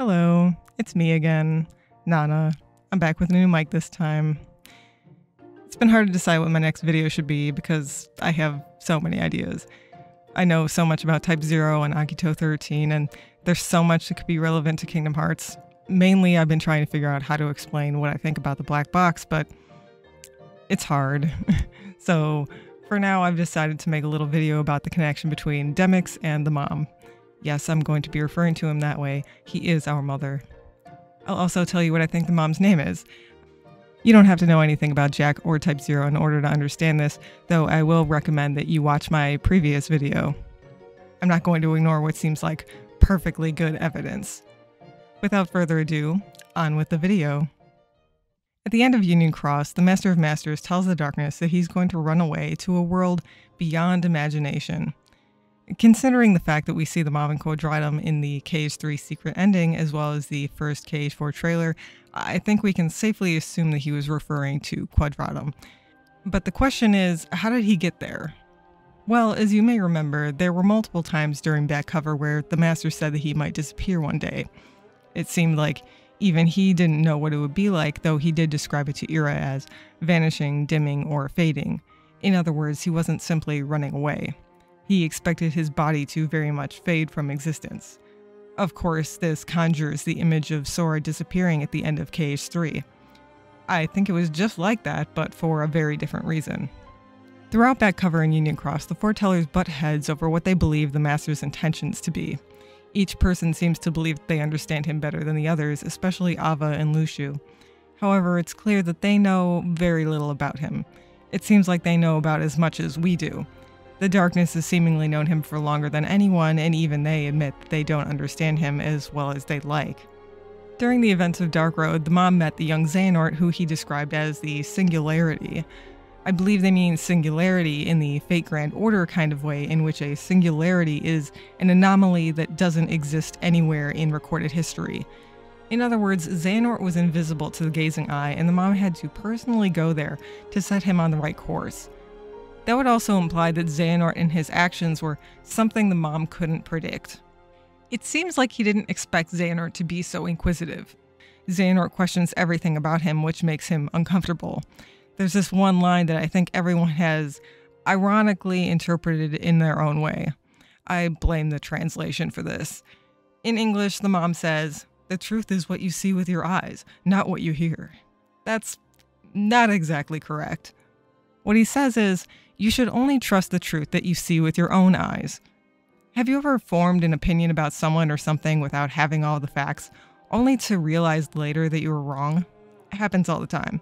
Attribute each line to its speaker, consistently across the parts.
Speaker 1: Hello, it's me again, Nana. I'm back with a new mic this time. It's been hard to decide what my next video should be because I have so many ideas. I know so much about Type 0 and Akito 13, and there's so much that could be relevant to Kingdom Hearts. Mainly, I've been trying to figure out how to explain what I think about the black box, but it's hard. So, for now, I've decided to make a little video about the connection between Demyx and the mom. Yes, I'm going to be referring to him that way. He is our mother. I'll also tell you what I think the mom's name is. You don't have to know anything about Jack or Type 0 in order to understand this, though I will recommend that you watch my previous video. I'm not going to ignore what seems like perfectly good evidence. Without further ado, on with the video. At the end of Union Cross, the Master of Masters tells the Darkness that he's going to run away to a world beyond imagination. Considering the fact that we see the mom and Quadratum in the Cage 3 secret ending, as well as the first Cage 4 trailer, I think we can safely assume that he was referring to Quadratum. But the question is, how did he get there? Well, as you may remember, there were multiple times during back cover where the Master said that he might disappear one day. It seemed like even he didn't know what it would be like, though he did describe it to Ira as vanishing, dimming, or fading. In other words, he wasn't simply running away. He expected his body to very much fade from existence. Of course, this conjures the image of Sora disappearing at the end of Cage 3. I think it was just like that, but for a very different reason. Throughout back cover in Union Cross, the foretellers butt heads over what they believe the Master's intentions to be. Each person seems to believe that they understand him better than the others, especially Ava and Luxu. However, it's clear that they know very little about him. It seems like they know about as much as we do. The Darkness has seemingly known him for longer than anyone, and even they admit that they don't understand him as well as they'd like. During the events of Dark Road, the mom met the young Xehanort, who he described as the Singularity. I believe they mean singularity in the Fate Grand Order kind of way, in which a singularity is an anomaly that doesn't exist anywhere in recorded history. In other words, Xehanort was invisible to the gazing eye, and the mom had to personally go there to set him on the right course. That would also imply that Xehanort and his actions were something the mom couldn't predict. It seems like he didn't expect Xehanort to be so inquisitive. Xehanort questions everything about him, which makes him uncomfortable. There's this one line that I think everyone has ironically interpreted in their own way. I blame the translation for this. In English, the mom says, "The truth is what you see with your eyes, not what you hear." That's not exactly correct. What he says is, you should only trust the truth that you see with your own eyes. Have you ever formed an opinion about someone or something without having all the facts, only to realize later that you were wrong? It happens all the time.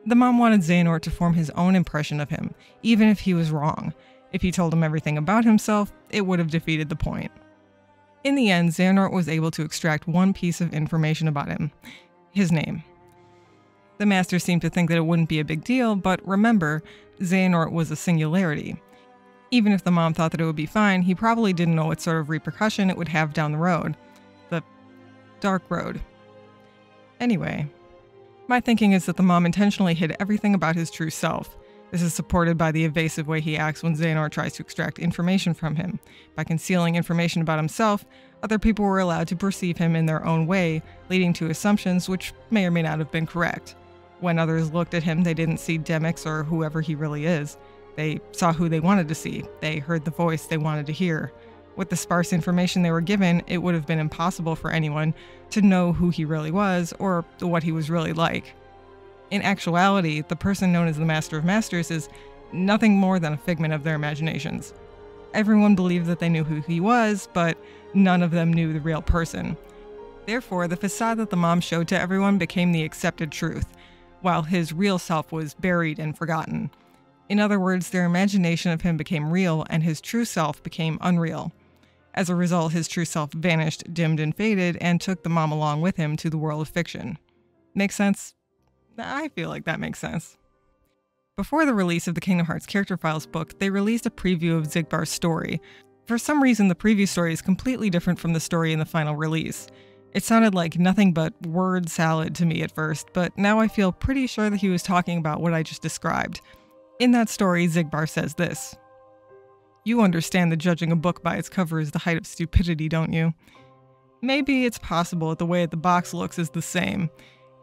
Speaker 1: The mom wanted Xehanort to form his own impression of him, even if he was wrong. If he told him everything about himself, it would have defeated the point. In the end, Xehanort was able to extract one piece of information about him: his name. The Master seemed to think that it wouldn't be a big deal, but remember, Xehanort was a singularity. Even if the mom thought that it would be fine, he probably didn't know what sort of repercussion it would have down the road. The Dark Road. Anyway, my thinking is that the mom intentionally hid everything about his true self. This is supported by the evasive way he acts when Xehanort tries to extract information from him. By concealing information about himself, other people were allowed to perceive him in their own way, leading to assumptions which may or may not have been correct. When others looked at him, they didn't see Demyx or whoever he really is. They saw who they wanted to see. They heard the voice they wanted to hear. With the sparse information they were given, it would have been impossible for anyone to know who he really was or what he was really like. In actuality, the person known as the Master of Masters is nothing more than a figment of their imaginations. Everyone believed that they knew who he was, but none of them knew the real person. Therefore, the facade that the mom showed to everyone became the accepted truth, while his real self was buried and forgotten. In other words, their imagination of him became real, and his true self became unreal. As a result, his true self vanished, dimmed, and faded, and took the mom along with him to the world of fiction. Make sense? I feel like that makes sense. Before the release of the Kingdom Hearts Character Files book, they released a preview of Xigbar's story. For some reason, the preview story is completely different from the story in the final release. It sounded like nothing but word salad to me at first, but now I feel pretty sure that he was talking about what I just described. In that story, Xigbar says this: "You understand that judging a book by its cover is the height of stupidity, don't you? Maybe it's possible that the way the box looks is the same.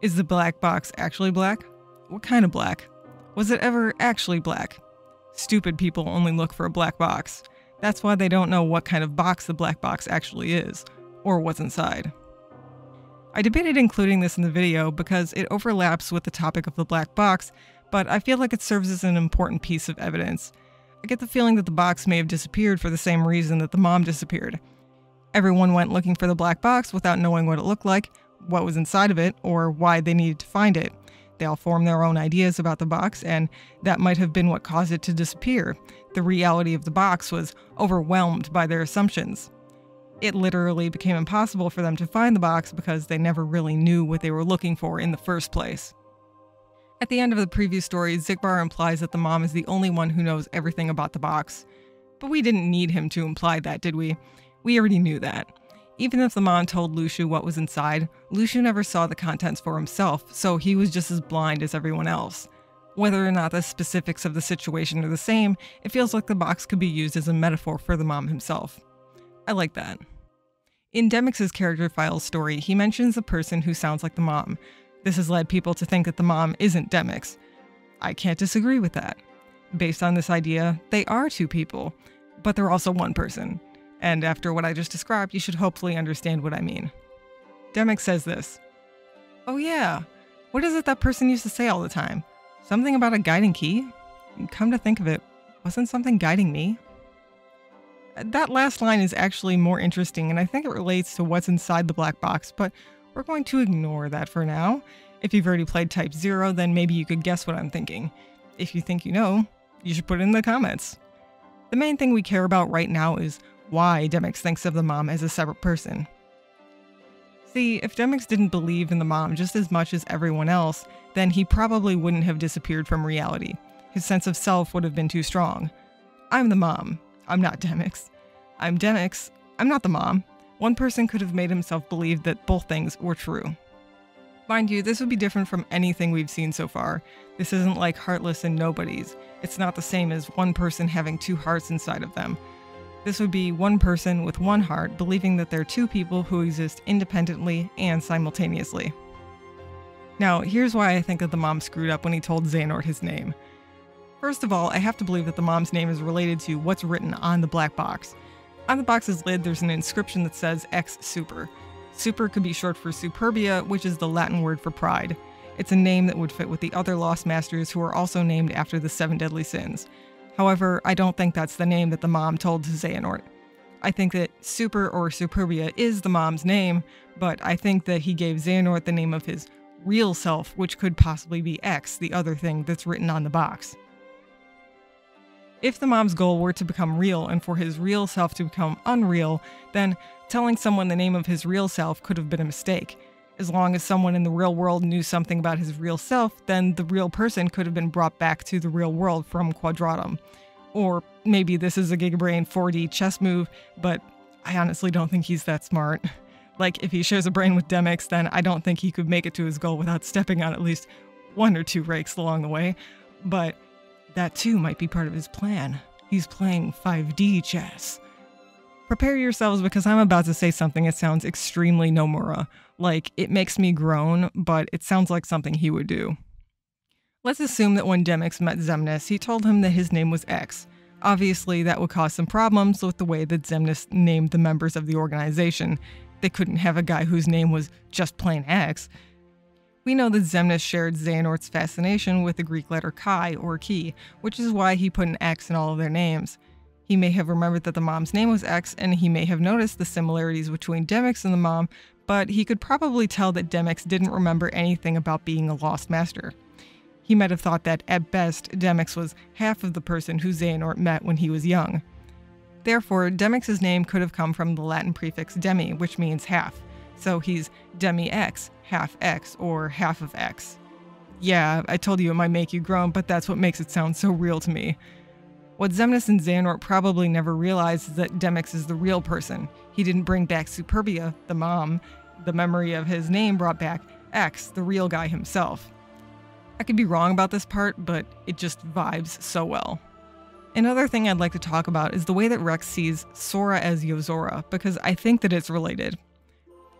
Speaker 1: Is the black box actually black? What kind of black? Was it ever actually black? Stupid people only look for a black box. That's why they don't know what kind of box the black box actually is, or what's inside. I debated including this in the video because it overlaps with the topic of the black box, but I feel like it serves as an important piece of evidence. I get the feeling that the box may have disappeared for the same reason that the mom disappeared. Everyone went looking for the black box without knowing what it looked like, what was inside of it, or why they needed to find it. They all formed their own ideas about the box, and that might have been what caused it to disappear. The reality of the box was overwhelmed by their assumptions. It literally became impossible for them to find the box because they never really knew what they were looking for in the first place. At the end of the previous story, Xigbar implies that the mom is the only one who knows everything about the box. But we didn't need him to imply that, did we? We already knew that. Even if the mom told Lushu what was inside, Lushu never saw the contents for himself, so he was just as blind as everyone else. Whether or not the specifics of the situation are the same, it feels like the box could be used as a metaphor for the mom himself. I like that. In Demyx's character files story, he mentions a person who sounds like the mom. This has led people to think that the mom isn't Demyx. I can't disagree with that. Based on this idea, they are two people, but they're also one person. And after what I just described, you should hopefully understand what I mean. Demyx says this. Oh yeah, what is it that person used to say all the time? Something about a guiding key? Come to think of it, wasn't something guiding me? That last line is actually more interesting, and I think it relates to what's inside the black box, but we're going to ignore that for now. If you've already played Type 0, then maybe you could guess what I'm thinking. If you think you know, you should put it in the comments. The main thing we care about right now is why Demyx thinks of the mom as a separate person. See, if Demyx didn't believe in the mom just as much as everyone else, then he probably wouldn't have disappeared from reality. His sense of self would have been too strong. I'm the mom. I'm not Demyx. I'm Demyx. I'm not the mom. One person could have made himself believe that both things were true. Mind you, this would be different from anything we've seen so far. This isn't like Heartless and Nobodies. It's not the same as one person having two hearts inside of them. This would be one person with one heart believing that there are two people who exist independently and simultaneously. Now, here's why I think that the mom screwed up when he told Xehanort his name. First of all, I have to believe that the mom's name is related to what's written on the black box. On the box's lid, there's an inscription that says Ex Super. Super could be short for Superbia, which is the Latin word for pride. It's a name that would fit with the other Lost Masters who are also named after the 7 deadly sins. However, I don't think that's the name that the mom told to Xehanort. I think that Super or Superbia is the mom's name, but I think that he gave Xehanort the name of his real self, which could possibly be X, the other thing that's written on the box. If the mom's goal were to become real and for his real self to become unreal, then telling someone the name of his real self could have been a mistake. As long as someone in the real world knew something about his real self, then the real person could have been brought back to the real world from Quadratum. Or maybe this is a Gigabrain 4D chess move, but I honestly don't think he's that smart. Like, if he shares a brain with Demyx, then I don't think he could make it to his goal without stepping on at least 1 or 2 rakes along the way. But that too might be part of his plan. He's playing 5D chess. Prepare yourselves because I'm about to say something that sounds extremely Nomura. Like, it makes me groan, but it sounds like something he would do. Let's assume that when Demyx met Xemnas, he told him that his name was X. Obviously, that would cause some problems with the way that Xemnas named the members of the organization. They couldn't have a guy whose name was just plain X. We know that Xemnas shared Xehanort's fascination with the Greek letter chi, or key, which is why he put an X in all of their names. He may have remembered that the mom's name was X, and he may have noticed the similarities between Demyx and the mom, but he could probably tell that Demyx didn't remember anything about being a lost master. He might have thought that, at best, Demyx was half of the person who Xehanort met when he was young. Therefore, Demyx's name could have come from the Latin prefix demi, which means half. So he's demi-X, half X, or half of X. Yeah, I told you it might make you groan, but that's what makes it sound so real to me. What Xemnas and Xehanort probably never realized is that Demyx is the real person. He didn't bring back Superbia, the mom. The memory of his name brought back X, the real guy himself. I could be wrong about this part, but it just vibes so well. Another thing I'd like to talk about is the way that Rex sees Sora as Yozora, because I think that it's related.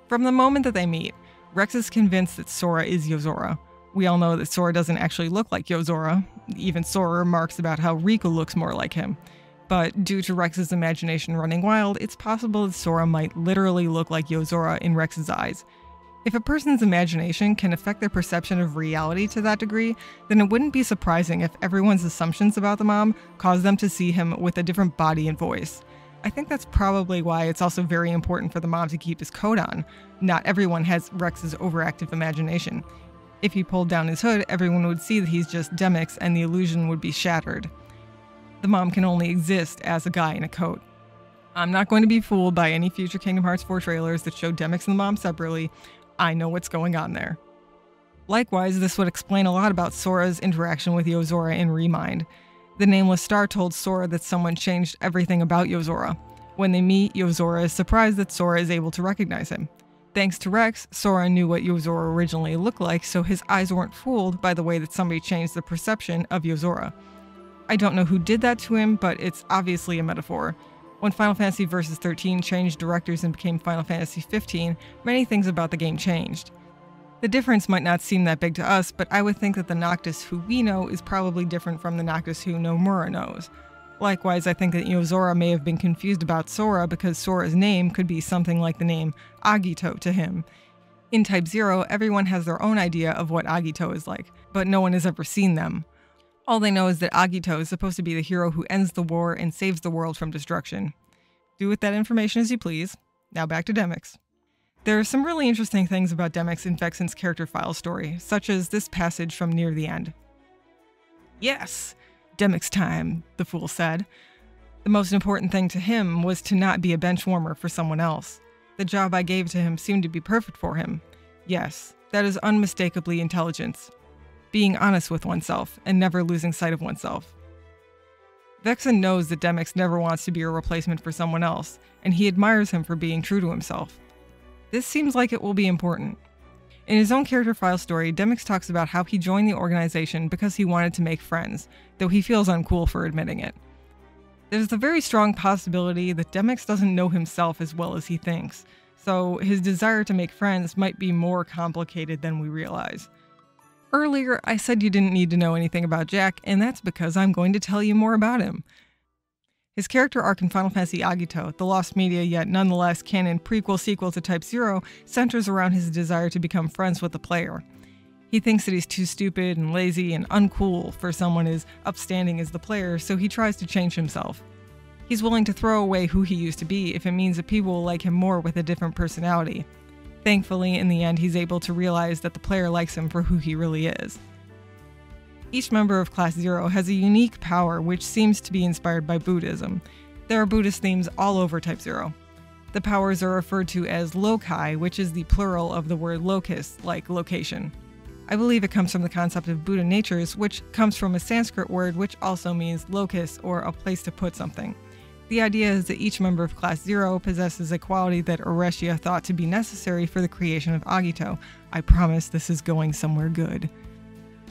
Speaker 1: From the moment that they meet, Rex is convinced that Sora is Yozora. We all know that Sora doesn't actually look like Yozora. Even Sora remarks about how Riku looks more like him. But due to Rex's imagination running wild, it's possible that Sora might literally look like Yozora in Rex's eyes. If a person's imagination can affect their perception of reality to that degree, then it wouldn't be surprising if everyone's assumptions about the mom caused them to see him with a different body and voice. I think that's probably why it's also very important for the mom to keep his coat on. Not everyone has Rex's overactive imagination. If he pulled down his hood, everyone would see that he's just Demyx and the illusion would be shattered. The mom can only exist as a guy in a coat. I'm not going to be fooled by any future Kingdom Hearts 4 trailers that show Demyx and the mom separately. I know what's going on there. Likewise, this would explain a lot about Sora's interaction with Yozora in Remind. The Nameless Star told Sora that someone changed everything about Yozora. When they meet, Yozora is surprised that Sora is able to recognize him. Thanks to Rex, Sora knew what Yozora originally looked like, so his eyes weren't fooled by the way that somebody changed the perception of Yozora. I don't know who did that to him, but it's obviously a metaphor. When Final Fantasy Versus 13 changed directors and became Final Fantasy 15, many things about the game changed. The difference might not seem that big to us, but I would think that the Noctis who we know is probably different from the Noctis who Nomura knows. Likewise, I think that Yozora may have been confused about Sora because Sora's name could be something like the name Agito to him. In Type 0, everyone has their own idea of what Agito is like, but no one has ever seen them. All they know is that Agito is supposed to be the hero who ends the war and saves the world from destruction. Do with that information as you please. Now back to Demyx. There are some really interesting things about Demyx in Vexen's character file story, such as this passage from near the end. Yes, Demyx time, the fool said. The most important thing to him was to not be a bench warmer for someone else. The job I gave to him seemed to be perfect for him. Yes, that is unmistakably intelligence. Being honest with oneself and never losing sight of oneself. Vexen knows that Demyx never wants to be a replacement for someone else, and he admires him for being true to himself. This seems like it will be important. In his own character file story, Demyx talks about how he joined the organization because he wanted to make friends, though he feels uncool for admitting it. There's a very strong possibility that Demyx doesn't know himself as well as he thinks, so his desire to make friends might be more complicated than we realize. Earlier, I said you didn't need to know anything about Jack, and that's because I'm going to tell you more about him. His character arc in Final Fantasy Agito, the lost media yet nonetheless canon prequel-sequel to Type 0, centers around his desire to become friends with the player. He thinks that he's too stupid and lazy and uncool for someone as upstanding as the player, so he tries to change himself. He's willing to throw away who he used to be if it means that people will like him more with a different personality. Thankfully, in the end, he's able to realize that the player likes him for who he really is. Each member of Class 0 has a unique power which seems to be inspired by Buddhism. There are Buddhist themes all over Type 0. The powers are referred to as loci, which is the plural of the word locus, like location. I believe it comes from the concept of Buddha natures, which comes from a Sanskrit word which also means locus, or a place to put something. The idea is that each member of Class 0 possesses a quality that Oreshia thought to be necessary for the creation of Agito. I promise this is going somewhere good.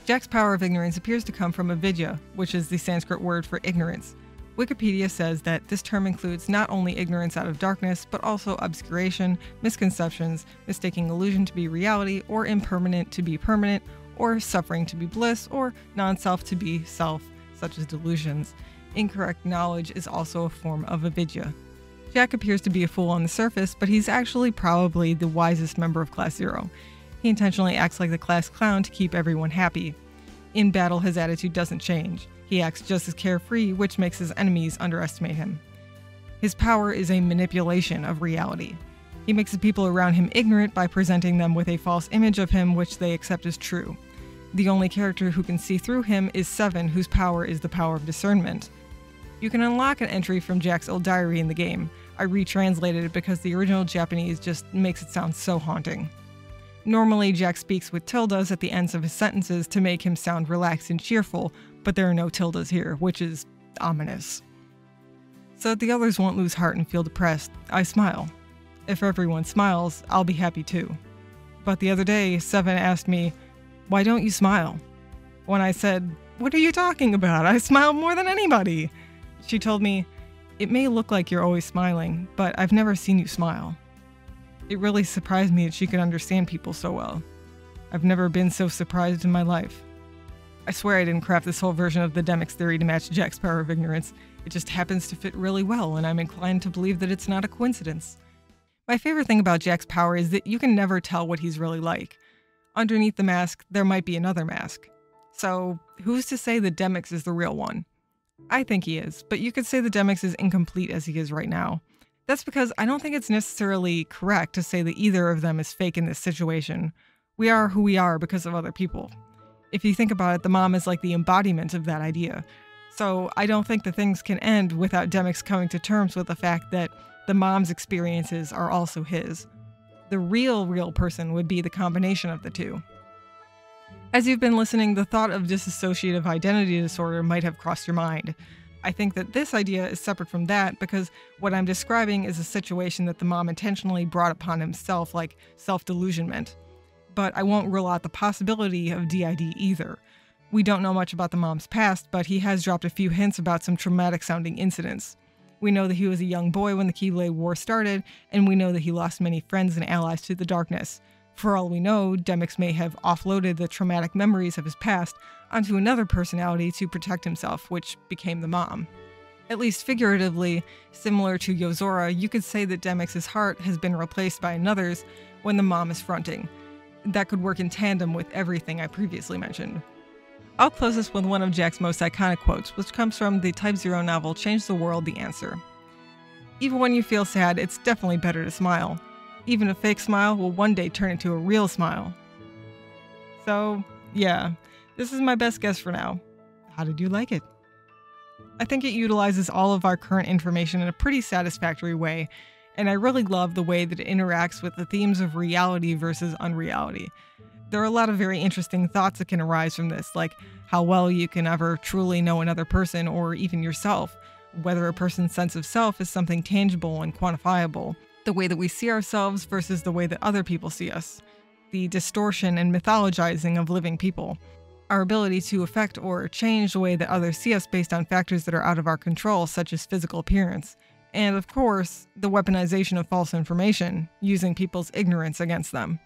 Speaker 1: Jack's power of ignorance appears to come from avidya, which is the Sanskrit word for ignorance. Wikipedia says that this term includes not only ignorance out of darkness, but also obscuration, misconceptions, mistaking illusion to be reality, or impermanent to be permanent, or suffering to be bliss, or non-self to be self, such as delusions. Incorrect knowledge is also a form of avidya. Jack appears to be a fool on the surface, but he's actually probably the wisest member of Class 0. He intentionally acts like the class clown to keep everyone happy. In battle, his attitude doesn't change. He acts just as carefree, which makes his enemies underestimate him. His power is a manipulation of reality. He makes the people around him ignorant by presenting them with a false image of him which they accept as true. The only character who can see through him is Seven, whose power is the power of discernment. You can unlock an entry from Jack's old diary in the game. I retranslated it because the original Japanese just makes it sound so haunting. Normally, Jack speaks with tildes at the ends of his sentences to make him sound relaxed and cheerful, but there are no tildes here, which is ominous. So that the others won't lose heart and feel depressed, I smile. If everyone smiles, I'll be happy too. But the other day, Seven asked me, "Why don't you smile?" When I said, "What are you talking about? I smile more than anybody." She told me, "It may look like you're always smiling, but I've never seen you smile." It really surprised me that she could understand people so well. I've never been so surprised in my life. I swear I didn't craft this whole version of the Demix theory to match Jack's power of ignorance. It just happens to fit really well, and I'm inclined to believe that it's not a coincidence. My favorite thing about Jack's power is that you can never tell what he's really like. Underneath the mask, there might be another mask. So, who's to say that Demix is the real one? I think he is, but you could say that Demix is incomplete as he is right now. That's because I don't think it's necessarily correct to say that either of them is fake in this situation. We are who we are because of other people. If you think about it, the mom is like the embodiment of that idea. So I don't think that things can end without Demix coming to terms with the fact that the mom's experiences are also his. The real person would be the combination of the two. As you've been listening, the thought of dissociative identity disorder might have crossed your mind. I think that this idea is separate from that because what I'm describing is a situation that the mom intentionally brought upon himself, like self-delusionment. But I won't rule out the possibility of DID either. We don't know much about the mom's past, but he has dropped a few hints about some traumatic-sounding incidents. We know that he was a young boy when the Keyblade War started, and we know that he lost many friends and allies to the darkness. For all we know, Demix may have offloaded the traumatic memories of his past onto another personality to protect himself, which became the mom. At least figuratively, similar to Yozora, you could say that Demix's heart has been replaced by another's when the mom is fronting. That could work in tandem with everything I previously mentioned. I'll close this with one of Jack's most iconic quotes, which comes from the Type 0 novel Change the World, The Answer. Even when you feel sad, it's definitely better to smile. Even a fake smile will one day turn into a real smile. So, yeah, this is my best guess for now. How did you like it? I think it utilizes all of our current information in a pretty satisfactory way, and I really love the way that it interacts with the themes of reality versus unreality. There are a lot of very interesting thoughts that can arise from this, like how well you can ever truly know another person or even yourself, whether a person's sense of self is something tangible and quantifiable, the way that we see ourselves versus the way that other people see us, the distortion and mythologizing of living people, our ability to affect or change the way that others see us based on factors that are out of our control, such as physical appearance, and of course, the weaponization of false information, using people's ignorance against them.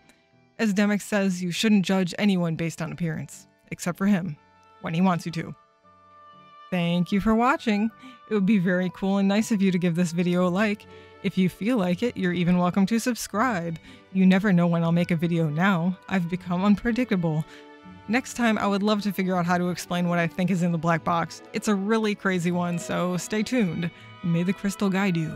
Speaker 1: As Demix says, you shouldn't judge anyone based on appearance, except for him, when he wants you to. Thank you for watching. It would be very cool and nice of you to give this video a like. If you feel like it, you're even welcome to subscribe. You never know when I'll make a video now. I've become unpredictable. Next time, I would love to figure out how to explain what I think is in the black box. It's a really crazy one, so stay tuned. May the crystal guide you.